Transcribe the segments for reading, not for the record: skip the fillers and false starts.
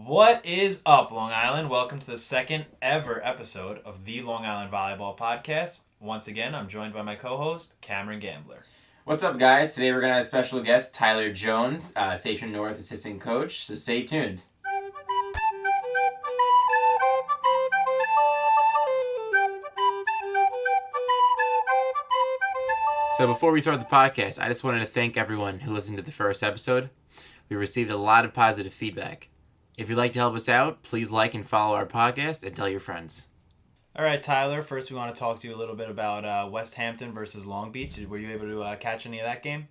What is up, Long Island? Welcome to the second ever episode of the Long Island Volleyball Podcast. Once again, I'm joined by my co-host, Cameron Gambler. What's up, guys? Today we're going to have a special guest, Tyler Jones, Sachem North Assistant Coach, so stay tuned. So before we start the podcast, I just wanted to thank everyone who listened to the first episode. We received a lot of positive feedback. If you'd like to help us out, please like and follow our podcast and tell your friends. All right, Tyler, first we want to talk to you a little bit about West Hampton versus Long Beach. Were you able to catch any of that game?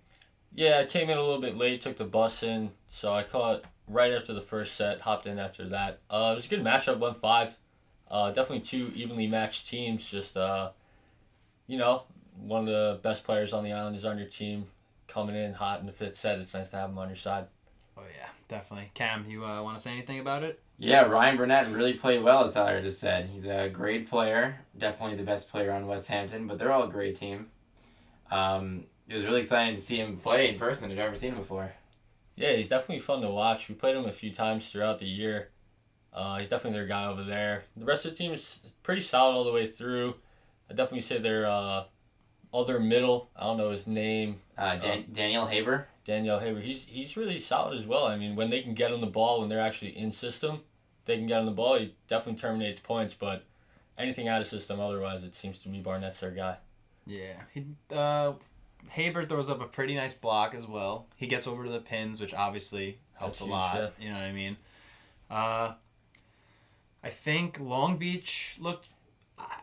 Yeah, I came in a little bit late, took the bus in, so I caught right after the first set, hopped in after that. It was a good matchup, 1-5. Definitely two evenly matched teams, just, one of the best players on the island is on your team, coming in hot in the fifth set. It's nice to have him on your side. Oh, yeah, definitely. Cam, you want to say anything about it? Yeah, Ryan Burnett really played well, as Tyler just said. He's a great player, definitely the best player on West Hampton, but they're all a great team. It was really exciting to see him play in person. I'd never seen him before. Yeah, he's definitely fun to watch. We played him a few times throughout the year. He's definitely their guy over there. The rest of the team is pretty solid all the way through. I definitely say their other middle, I don't know his name. Daniel Haber. Daniel Haber, he's really solid as well. I mean, when they can get on the ball, when they're actually in system, they can get on the ball, he definitely terminates points, but anything out of system, otherwise, it seems to me Barnett's their guy. Yeah. Haber throws up a pretty nice block as well. He gets over to the pins, which obviously helps a lot. Yeah. You know what I mean? I think Long Beach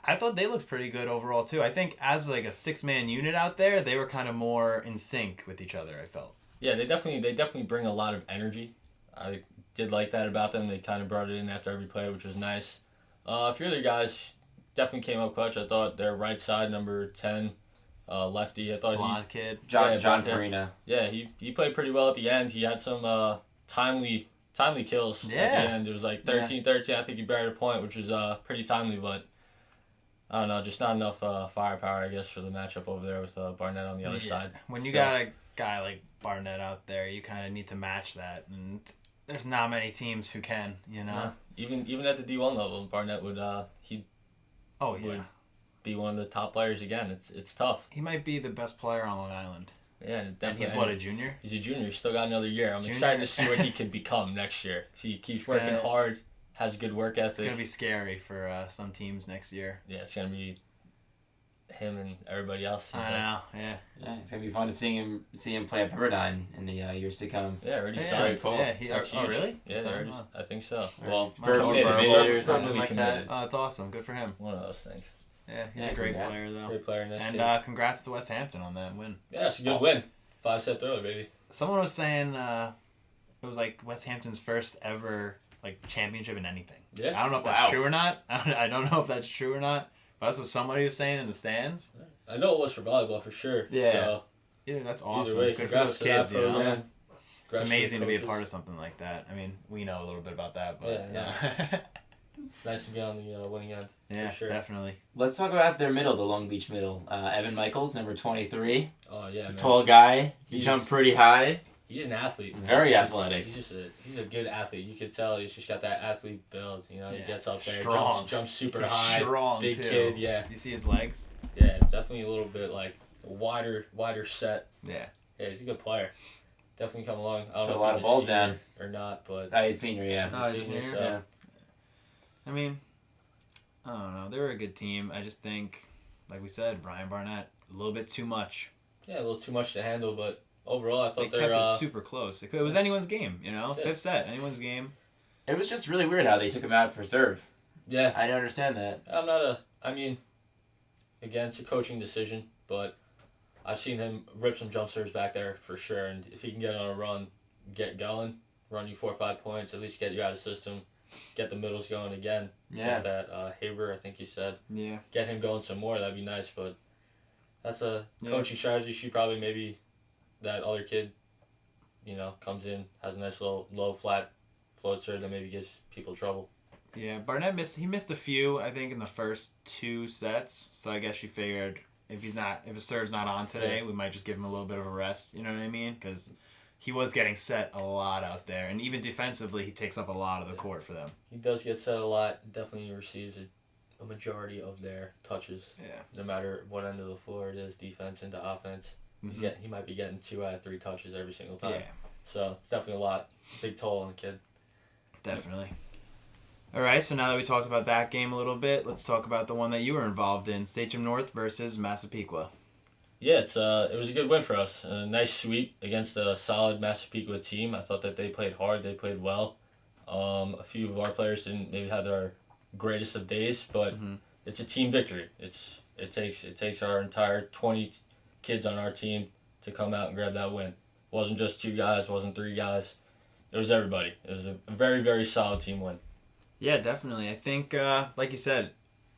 I thought they looked pretty good overall, too. I think as like a six-man unit out there, they were kind of more in sync with each other, I felt. Yeah, they definitely bring a lot of energy. I did like that about them. They kind of brought it in after every play, which was nice. A few other guys definitely came up clutch. I thought their right side, number 10, lefty, I thought blonde kid. John Farina. Yeah, he played pretty well at the end. He had some timely kills at the end. It was like 13-13. I think he buried a point, which was pretty timely, but I don't know, just not enough firepower, I guess, for the matchup over there with Barnett on the other side. When you got a guy like Barnett out there, you kind of need to match that, and there's not many teams who can, you know. Even at the D1 level, Barnett would would be one of the top players again. It's tough. He might be the best player on Long Island. Yeah, and he's a junior? He's a junior. He's still got another year. I'm excited to see what he could become next year. If he keeps working hard, has good work ethic. It's going to be scary for some teams next year. Yeah, it's going to be him and everybody else. I know, yeah. Yeah, it's going to be fun to see him play at Pepperdine in the years to come. Yeah, already signed. Cool. Yeah, really? Yeah, I think so. Well, committed or something like that. Oh, that's awesome. Good for him. One of those things. Yeah, he's a great player, though. Great player. And congrats to West Hampton on that win. Yeah, it's a good win. 5-set thriller, baby. Someone was saying it was like West Hampton's first ever championship in anything. Yeah. I don't know if that's true or not. I don't know if that's true or not. But that's what somebody was saying in the stands. I know it was for volleyball for sure. Yeah. So, yeah, that's awesome. Way, good for those kids, you know? Yeah. It's amazing to be a part of something like that. I mean, we know a little bit about that, but it's nice to be on the winning end. Yeah, for sure. Definitely. Let's talk about their middle, the Long Beach middle. Evan Michaels, number 23. Oh, yeah, man. Tall guy. He jumped pretty high. He's an athlete. Very athletic. He's a good athlete. You could tell he's just got that athlete build. You know, he gets up there, jumps super high. Strong, big too. Kid, yeah. You see his legs? Yeah, definitely a little bit wider set. Yeah. Yeah, he's a good player. Definitely come along. I don't know a lot of balls down or not, but he's senior, yeah. He's senior, so. Yeah. I mean, I don't know. They were a good team. I just think, like we said, Brian Barnett, a little bit too much. Yeah, a little too much to handle, but overall, I thought they kept it super close. It was anyone's game, you know? Fifth set, anyone's game. It was just really weird how they took him out for serve. Yeah. I don't understand that. Again, it's a coaching decision, but I've seen him rip some jump serves back there for sure, and if he can get on a run, get going, run you 4 or 5 points, at least get you out of system, get the middles going again. Yeah. Get that Haber, I think you said. Yeah. Get him going some more, that'd be nice, but that's a coaching strategy. She probably maybe that other kid, comes in, has a nice little low flat float serve that maybe gives people trouble. Yeah, Barnett missed a few, I think, in the first 2 sets. So I guess she figured if his serve's not on today, we might just give him a little bit of a rest. You know what I mean? Because he was getting set a lot out there, and even defensively, he takes up a lot of the court for them. He does get set a lot. Definitely receives a majority of their touches. Yeah. No matter what end of the floor it is, defense into offense. Mm-hmm. He might be getting 2 out of 3 touches every single time. Yeah. So it's definitely a lot. Big toll on the kid. Definitely. All right, so now that we talked about that game a little bit, let's talk about the one that you were involved in, Sachem North versus Massapequa. Yeah, it was a good win for us. A nice sweep against a solid Massapequa team. I thought that they played hard. They played well. A few of our players didn't maybe have their greatest of days, but it's a team victory. It takes our entire 20 kids on our team to come out and grab that win. It wasn't just 2 guys, wasn't 3 guys. It was everybody. It was a very, very solid team win. Yeah, definitely. I think, like you said,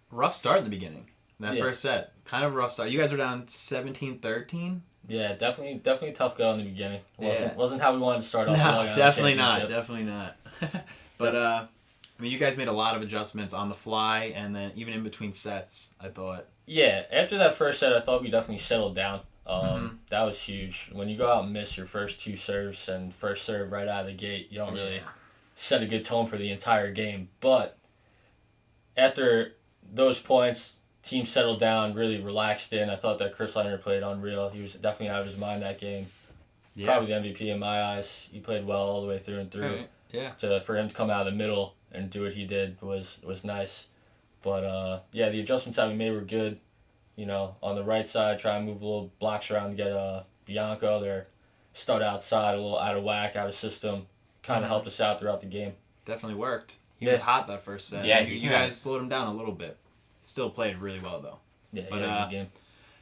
rough start in the beginning. That first set, kind of rough start. You guys were down 17-13? Yeah, definitely tough go in the beginning. Wasn't how we wanted to start off. No, definitely not. But, I mean, you guys made a lot of adjustments on the fly, and then even in between sets, I thought. Yeah, after that first set, I thought we definitely settled down. That was huge. When you go out and miss your first 2 serves and first serve right out of the gate, you don't really set a good tone for the entire game. But after those points, team settled down, really relaxed in. I thought that Chris Leonard played unreal. He was definitely out of his mind that game. Yeah. Probably the MVP in my eyes. He played well all the way through and through. Right. Yeah. For him to come out of the middle and do what he did was nice. But the adjustments that we made were good. You know, on the right side, try and move a little blocks around to get Bianco. Their stud outside, a little out of whack, out of system. Kind of helped us out throughout the game. Definitely worked. He was hot that first set. Yeah, you guys slowed him down a little bit. Still played really well, though. Yeah, he had a good game.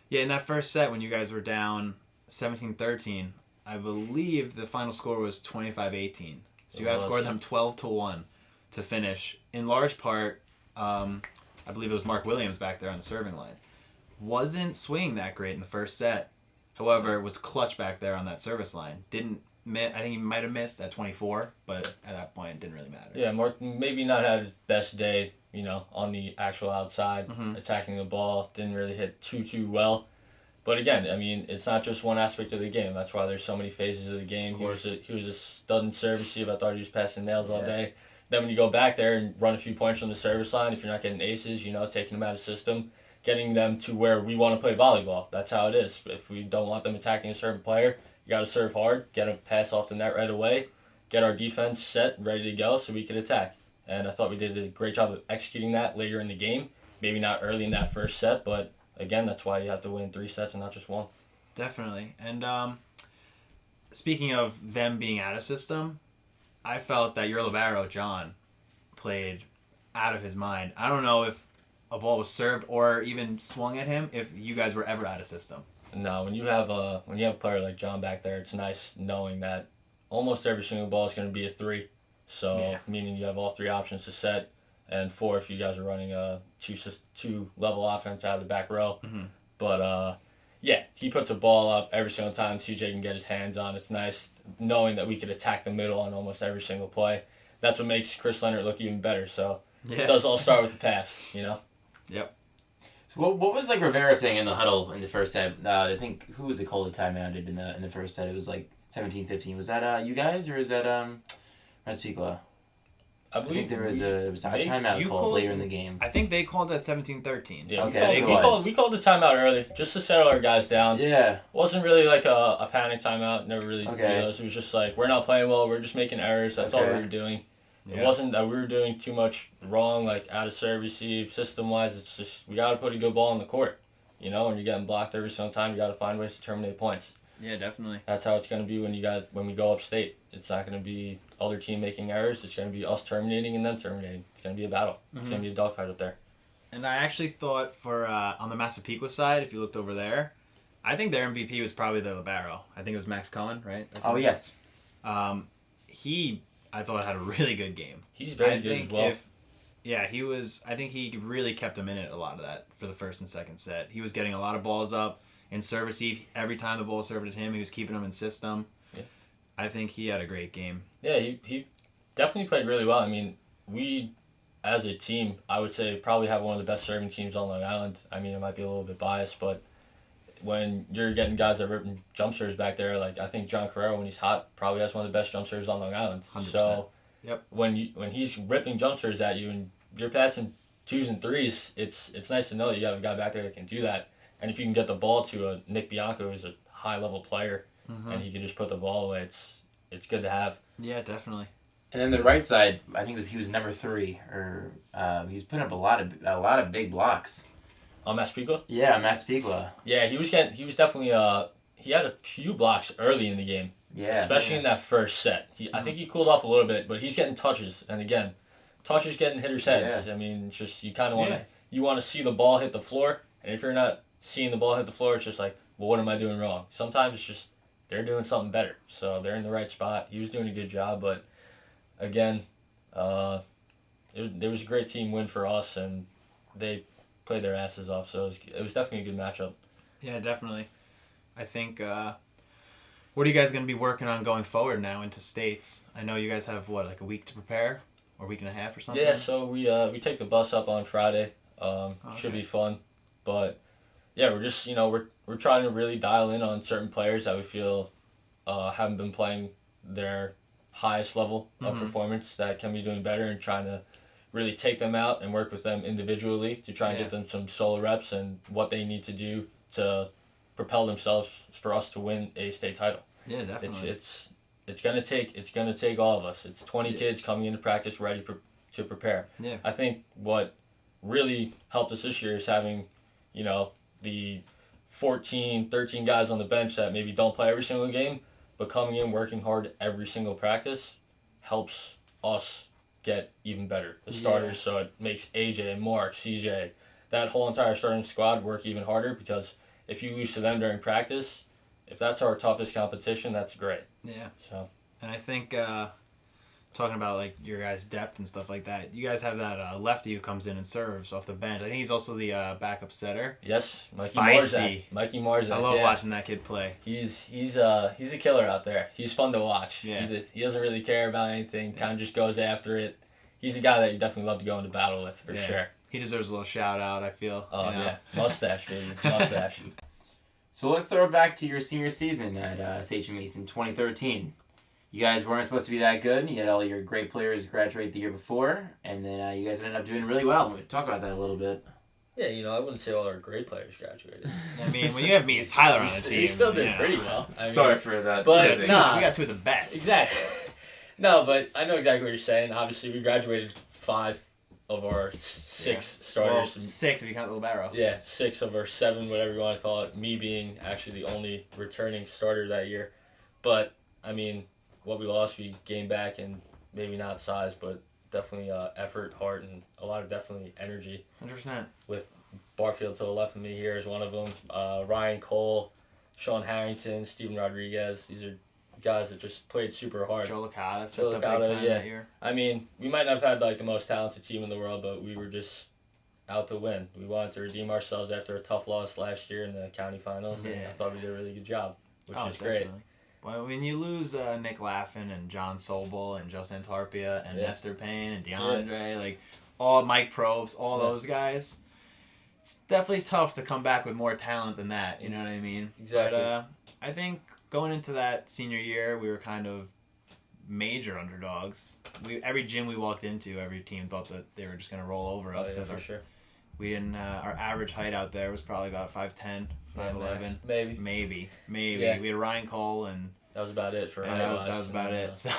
Yeah, in that first set, when you guys were down 17-13, I believe the final score was 25-18. So you guys scored them 12-1 to finish. In large part, I believe it was Mark Williams back there on the serving line. Wasn't swinging that great in the first set. However, it was clutch back there on that service line. I think he might have missed at 24, but at that point, it didn't really matter. Yeah, Mark maybe not had his best day, you know, on the actual outside, attacking the ball. Didn't really hit too well. But again, I mean, it's not just one aspect of the game. That's why there's so many phases of the game. He was a stud in service receive. I thought he was passing nails all day. Then when you go back there and run a few points from the service line, if you're not getting aces, you know, taking them out of system, getting them to where we want to play volleyball. That's how it is. If we don't want them attacking a certain player, you got to serve hard, get a pass off the net right away, get our defense set, ready to go so we could attack. And I thought we did a great job of executing that later in the game. Maybe not early in that first set, but again, that's why you have to win 3 sets and not just 1. Definitely. And speaking of them being out of system, I felt that your libero, John, played out of his mind. I don't know if a ball was served or even swung at him, if you guys were ever out of system. No, when you have a player like John back there, it's nice knowing that almost every single ball is going to be a 3. So meaning you have all 3 options to set, and 4 if you guys are running a two level offense out of the back row. But he puts a ball up every single time CJ can get his hands on. It's nice knowing that we could attack the middle on almost every single play. That's what makes Chris Leonard look even better. So it does all start with the pass, you know. Yep. So what was like Rivera saying in the huddle in the first set? I think who was the called timeout in the first set? It was like 17-15. Was that you guys or is that Massapequa? I think there was a timeout called later in the game. I think they called at 17-13. Yeah, okay, we called the timeout early just to settle our guys down. Yeah. Wasn't really like a panic timeout. Never really did those. It was just like, we're not playing well. We're just making errors. That's all we were doing. It wasn't that we were doing too much wrong, like out of serve, receive, system-wise. It's just we got to put a good ball on the court. You know, when you're getting blocked every single time, you got to find ways to terminate points. Yeah, definitely. That's how it's going to be when we go upstate. It's not going to be other team making errors. It's going to be us terminating and them terminating. It's going to be a battle. It's going to be a dogfight up there. And I actually thought for on the Massapequa side, if you looked over there, I think their MVP was probably the libero. I think it was Max Cohen, right? That's yes. He, I thought, had a really good game. He's very good as well. He was. I think he really kept him in it a lot of that for the first and second set. He was getting a lot of balls up in service. Every time the ball served at him, he was keeping them in system. Yeah. I think he had a great game. Yeah, he definitely played really well. I mean, we, as a team, I would say probably have one of the best serving teams on Long Island. I mean, it might be a little bit biased, but when you're getting guys that are ripping jump serves back there, like I think John Carrero, when he's hot, probably has one of the best jump serves on Long Island. 100%. So Yep. when he's ripping jump serves at you and you're passing 2s and 3s, it's nice to know that you have a guy back there that can do that. And if you can get the ball to a Nick Bianco, who's a high-level player, and he can just put the ball away, it's good to have. Yeah, definitely. And then the right side, I think he was number 3, or he was putting up a lot of big blocks. On Massapequa? Yeah, Massapequa. Yeah, he was definitely he had a few blocks early in the game. Yeah. Especially in that first set. I think he cooled off a little bit, but he's getting touches, and again, touches getting hitters' heads. Yeah. I mean, it's just you kind of want to see the ball hit the floor, and if you're not seeing the ball hit the floor, it's just like, well, what am I doing wrong? Sometimes it's just they're doing something better, so they're in the right spot. He was doing a good job, but again, it was a great team win for us, and they played their asses off, so it was definitely a good matchup. Yeah, definitely. I think, what are you guys going to be working on going forward now into states? I know you guys have, like a week to prepare? Or a week and a half or something? Yeah, so we take the bus up on Friday. Should be fun. But, yeah, we're just, we're trying to really dial in on certain players that we feel haven't been playing their highest level of performance, that can be doing better, and trying to really take them out and work with them individually to try and get them some solo reps and what they need to do to propel themselves for us to win a state title. Yeah, definitely. It's gonna take all of us. It's 20 kids coming into practice ready to prepare. Yeah. I think what really helped us this year is having, the 14, 13 guys on the bench that maybe don't play every single game, but coming in working hard every single practice helps us get even better. The starters, so it makes AJ, Mark, CJ, that whole entire starting squad work even harder, because if you lose to them during practice, if that's our toughest competition, that's great. Yeah. So. And I think, talking about like your guys' depth and stuff like that, you guys have that lefty who comes in and serves off the bench. I think he's also the backup setter. Yes, Mikey Feisty. Marzak. I love watching that kid play. He's a killer out there. He's fun to watch. Yeah. He doesn't really care about anything. Kind of just goes after it. He's a guy that you definitely love to go into battle with for sure. He deserves a little shout out, I feel. Oh yeah, mustache baby, mustache. So let's throw it back to your senior season at Sachem East in 2013. You guys weren't supposed to be that good. You had all your great players graduate the year before, and then you guys ended up doing really well. We'll talk about that a little bit. Yeah, I wouldn't say all our great players graduated. I mean, when you have me and Tyler on the team, we still did pretty well. Sorry for that. But we got two of the best. Exactly. No, but I know exactly what you're saying. Obviously, we graduated 5 of our 6 starters. Well, 6 if you count the libero. Yeah, 6 of our 7, whatever you want to call it. Me being actually the only returning starter that year. But, I mean, what we lost, we gained back, and maybe not size, but definitely effort, heart, and a lot of definitely energy. 100%. With Barfield to the left of me here is one of them. Ryan Cole, Sean Harrington, Steven Rodriguez. These are guys that just played super hard. Joe Licata stepped up big time that year. I mean, we might not have had like the most talented team in the world, but we were just out to win. We wanted to redeem ourselves after a tough loss last year in the county finals, and I thought we did a really good job, which is great. Well, when you lose Nick Laffin and John Sobel and Joe Santarpia and Nestor Payne and DeAndre, like all Mike Probst, all those guys, it's definitely tough to come back with more talent than that. You know what I mean? Exactly. But I think going into that senior year, we were kind of major underdogs. Every gym we walked into, every team thought that they were just going to roll over us because we didn't. Our average height out there was probably about 5'10", 5'11". Maybe. Yeah. We had Ryan Cole, and that was about it for height. That was about it. So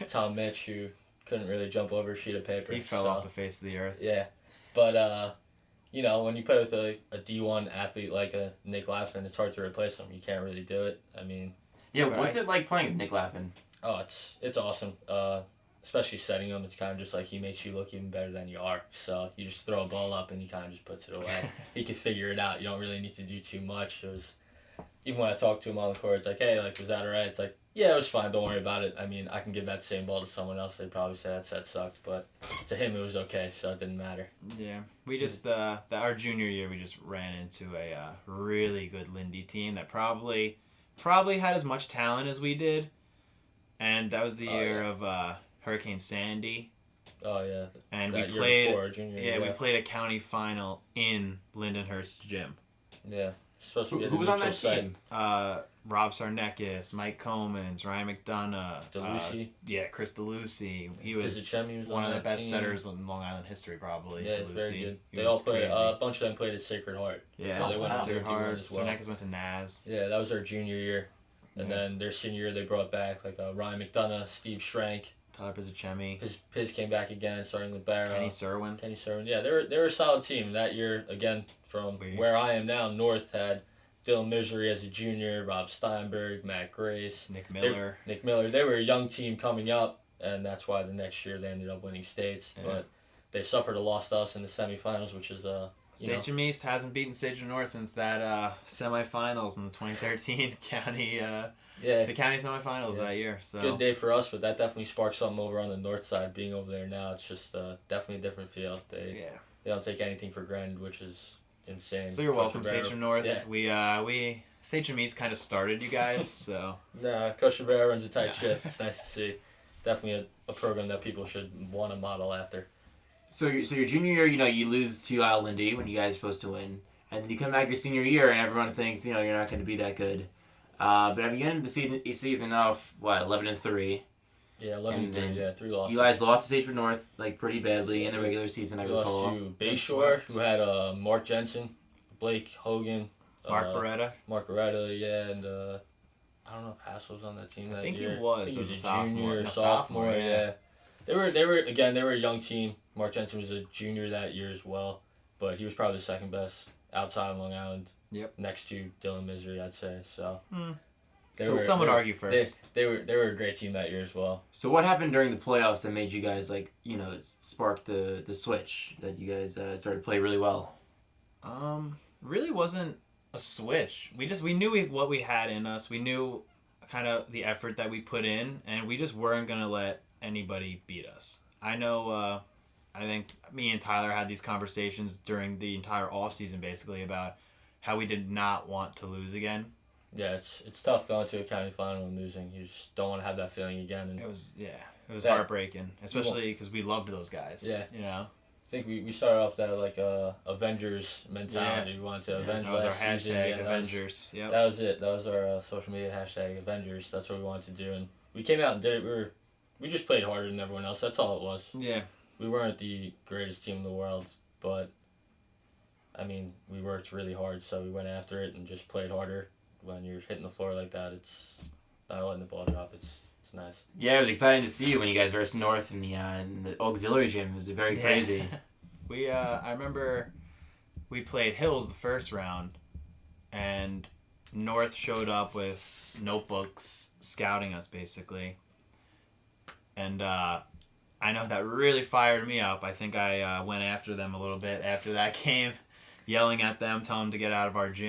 Tom Mitch, who couldn't really jump over a sheet of paper. He fell off the face of the earth. Yeah, but when you play with a D1 athlete like a Nick Laffin, it's hard to replace him. You can't really do it. I mean. Yeah, what's it like playing with Nick Laffin? Oh, it's awesome. Especially setting him, it's kind of just like he makes you look even better than you are. So you just throw a ball up and he kind of just puts it away. He can figure it out. You don't really need to do too much. It was, even when I talked to him on the court, it's like, hey, like, was that all right? It's like, yeah, it was fine. Don't worry about it. I mean, I can give that same ball to someone else. They'd probably say that set sucked, but to him it was okay, so it didn't matter. Yeah, we just our junior year we just ran into a really good Lindy team that probably had as much talent as we did, and that was the year of Hurricane Sandy. Oh yeah, and that we played. Before, junior year, we played a county final in Lindenhurst gym. Yeah, supposed to be Who was on that team? Rob Sarneckis, Mike Comans, Ryan McDonough, DeLucy. Chris DeLucy. He was one of the best setters in Long Island history, probably. Yeah, he's very good. They all played. A bunch of them played at Sacred Heart. Yeah, so they went to Sacred Heart as well. Sarneckis went to Naz. Yeah, that was their junior year, and then their senior year they brought back like Ryan McDonough, Steve Schrank, Tyler Pizzuchemi. Piz came back again, starting libero. Kenny Serwin. Yeah, they were a solid team that year. Again, from where I am now, North had Dylan Misery as a junior, Rob Steinberg, Matt Grace, Nick Miller. They were a young team coming up, and that's why the next year they ended up winning states. Yeah. But they suffered a loss to us in the semifinals, which is Sachem East hasn't beaten Sachem North since that semifinals in the 2013 county. The county semifinals that year. So good day for us, but that definitely sparked something over on the north side. Being over there now, it's just definitely a different feel. They don't take anything for granted, which is insane. So you're welcome, Sachem North. Yeah. We Sachem East kind of started you guys, so. Nah, Coach Rivera runs a tight ship. It's nice to see. Definitely a program that people should want to model after. So your junior year, you lose to Lindy when you guys are supposed to win, and then you come back your senior year, and everyone thinks you're not going to be that good. But at the end of the season of 11-3. Yeah, 11-3. 3 losses. You guys lost to Sachem North pretty badly in the regular season. I recall. Lost to Bayshore, who had Mark Jensen, Blake Hogan, Mark Beretta, and I don't know if Hassel was on that team that year. I think he was a junior, sophomore. Yeah. They were a young team. Mark Jensen was a junior that year as well, but he was probably the second best outside of Long Island. Yep. Next to Dylan Misery, I'd say. So. Some would argue first. They were a great team that year as well. So what happened during the playoffs that made you guys spark the switch that you guys started to play really well? Really wasn't a switch. We knew what we had in us. We knew kind of the effort that we put in, and we just weren't gonna let anybody beat us. I know. I think me and Tyler had these conversations during the entire offseason basically about how we did not want to lose again. Yeah, it's tough going to a county final and losing. You just don't want to have that feeling again. And it was heartbreaking, especially because we loved those guys. Yeah, I think we started off that Avengers mentality. Yeah. We wanted to avenge that was last our hashtag season. Avengers. That was it. That was our social media hashtag Avengers. That's what we wanted to do, and we came out and did it. We just played harder than everyone else. That's all it was. Yeah. We weren't the greatest team in the world, but I mean, we worked really hard, so we went after it and just played harder. When you're hitting the floor like that, it's not letting the ball drop. It's nice. Yeah, it was exciting to see you when you guys versus North in the auxiliary gym. It was very crazy. I remember we played Hills the first round, and North showed up with notebooks scouting us basically, and I know that really fired me up. I think I went after them a little bit after that game, yelling at them, telling them to get out of our gym.